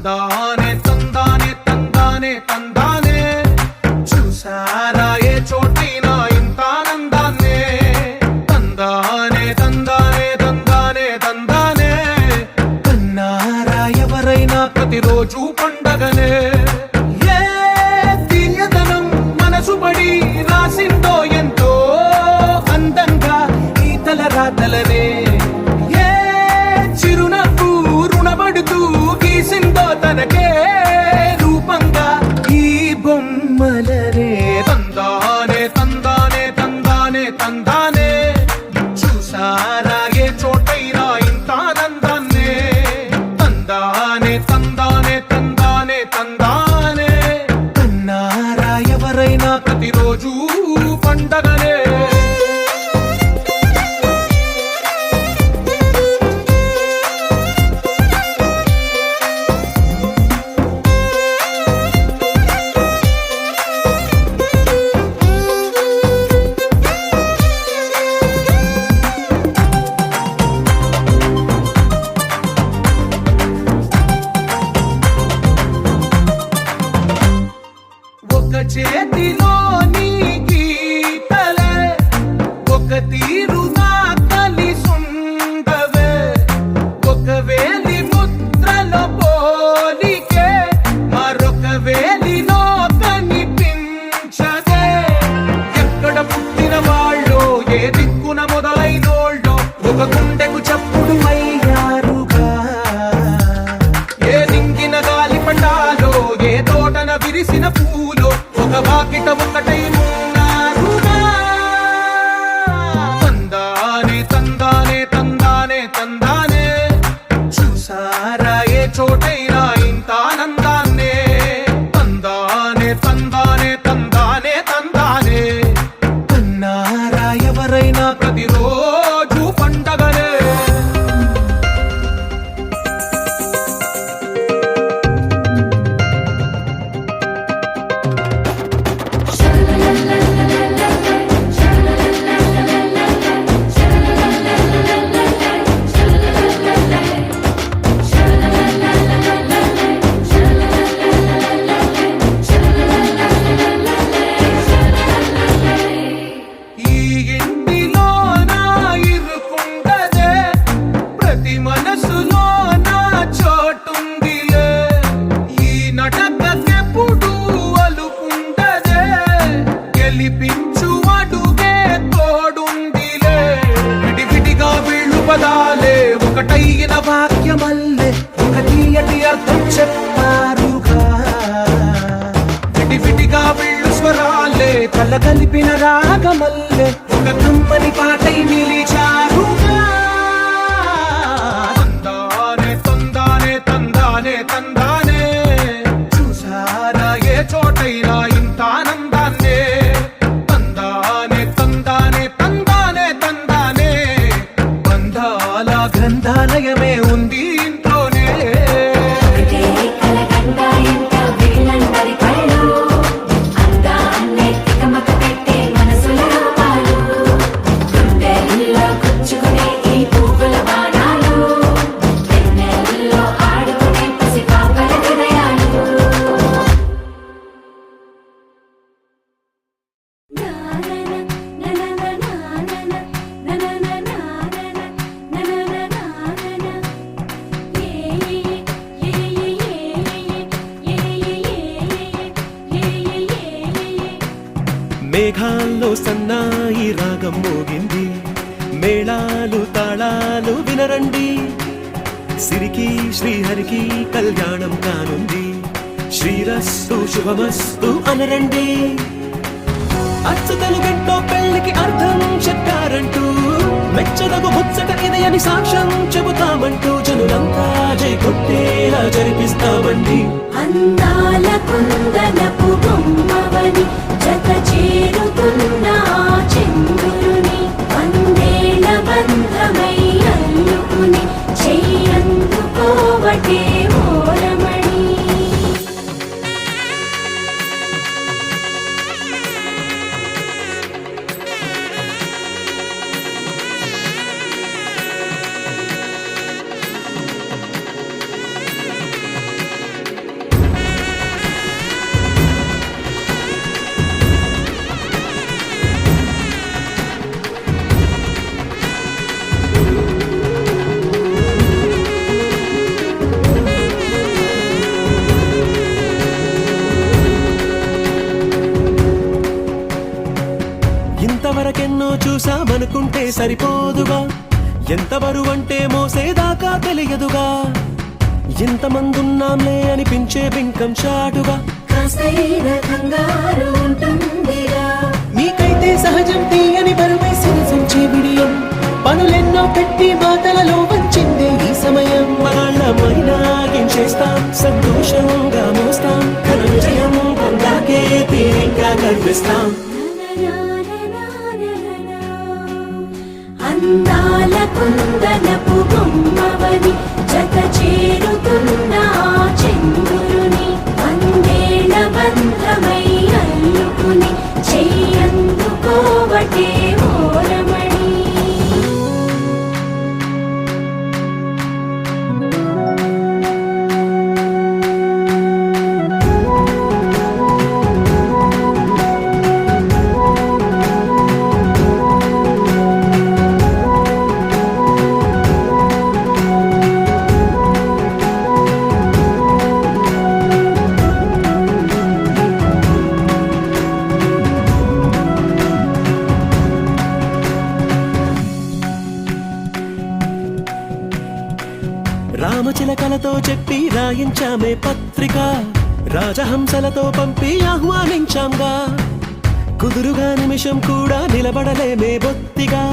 తందానే తందానే తందానే తందానే చూసారా ఏ చోటైనా ఇంత ఆనందాన్నే తందానే తందానే తందానే తందానే కన్నారా ఎవరైనా ప్రతిరోజు పండగనే ఏ తీయదనం మనసు పడి రాసిందో ఎంతో అందంగా ఈ తలరాతలనే ఏ చిరునవ్వు రుణపడుతూ గీసిందో తనకే రూపంగా ఈ బొమ్మలనే తందానే తందానే తందానే తందానే చూసారా ఏ చోటైనా ఇంత ఆనందాన్నే తందానే తందానే తందానే తందానే కన్నారా ఎవరైనా ప్రతిరోజు పండగనే ఒక చేతిలో నీ గీతలే ఒక తీరుగా కలిసుండవే ఒక వేలి ముద్రలో పోలికే మరొక వేలిలో కనిపించదే ఎక్కడ పుట్టిన వాళ్ళో ఏ దిక్కున మొదలైనోళ్ళో ఒక గుండెకు చప్పుడు అయ్యారుగా ఏ దింగిన గాలి పటాలో ఏ తోటన విరిసిన పూలో ఒక వాకిట ఒకటై ఉన్నారుగా తందానే తందానే తందానే తందానే చూసారా ఏ చోటైనా ఇంత ఆనందాన్నే తందానే తందానే తందానే తందానే కన్నారా ఎవరైనా ప్రతిరోజు పండగనే ఈ ఇంటిలో నా ఇరుకుండదే ప్రతి మనసులో నా చోటుందిలే ఈ నటకెప్పుడు అలుకుండదే గెలిపించు అడుగే తోడుందిలే విడివిడిగా వీళ్ళు పదాలే ఒకటైన వాక్యమల్లే ఒక తీయటి అర్థం చెప్పారుగా విడివిడిగా వీళ్ళు స్వరాలే కల కలిపిన రాగమల్లే ఒక కమ్మని పాటై నిలిచారుగా తందానే తందానే తందానే తందానే చూసారా ఏ చోటైనా ఇంత ఆనందాన్నే తందానే తందానే తందానే తందానే బంధాల గ్రంథాలయమే ఉంది ఇంట్లోనే మేఘాల్లో సన్నాయి రాగం మోగింది మేళాలు తాళాలు వినరండి సిరికి శ్రీహరికి కళ్యాణం కానుంది శ్రీరస్తు శుభమస్తు అనరండి అచ్చతలు గంటో పెళ్లికి అర్థం చెప్పారంటూ మెచ్చదగు ముచ్చట ఇది అని సాక్ష్యం చెబుతామంటూ జనులంతా జై కొట్టేలా జరిపిస్తామండి అందాల కుందనపు బొమ్మవని జత చేరుతున్న చంద్రుని వందేల బంధమై అల్లుకుని చెయ్యందుకోవటే ఓరమణి అనుకుంటే సరిపోదుగా, ఎంత బరువంటే మోసేదాకా తెలియదుగా, ఎంతమందున్నాంలే అనిపించే బింకం చాటుగా. కాస్తైన కంగారు ఉంటుందిగా, నీకైతే సహజం తీయని బరువై సిరసించే విడియం, పనులెన్నో పెట్టి మాటలలో వచ్చిందే ఈ సమయం. వాళ్ళమైనా ఏం చేస్తాం, సంతోషంగా మోస్తాం, ఘన విజయం పొందాకే తీరిగ్గా కనిపిస్తాం. అందాల కుందనపు బొమ్మవని జత చేరుతున్న ఆ చంద్రుని, వందేళ్ల బంధమై అల్లుకుని చెయ్యందుకోవటే ఓరమణి. రామచిలకలతో చెప్పి రాయించామే పత్రిక, రాజహంసలతో పంపి ఆహ్వానించాంగా, కుదురుగా నిమిషం కూడా నిలబడలేమే బొత్తిగా.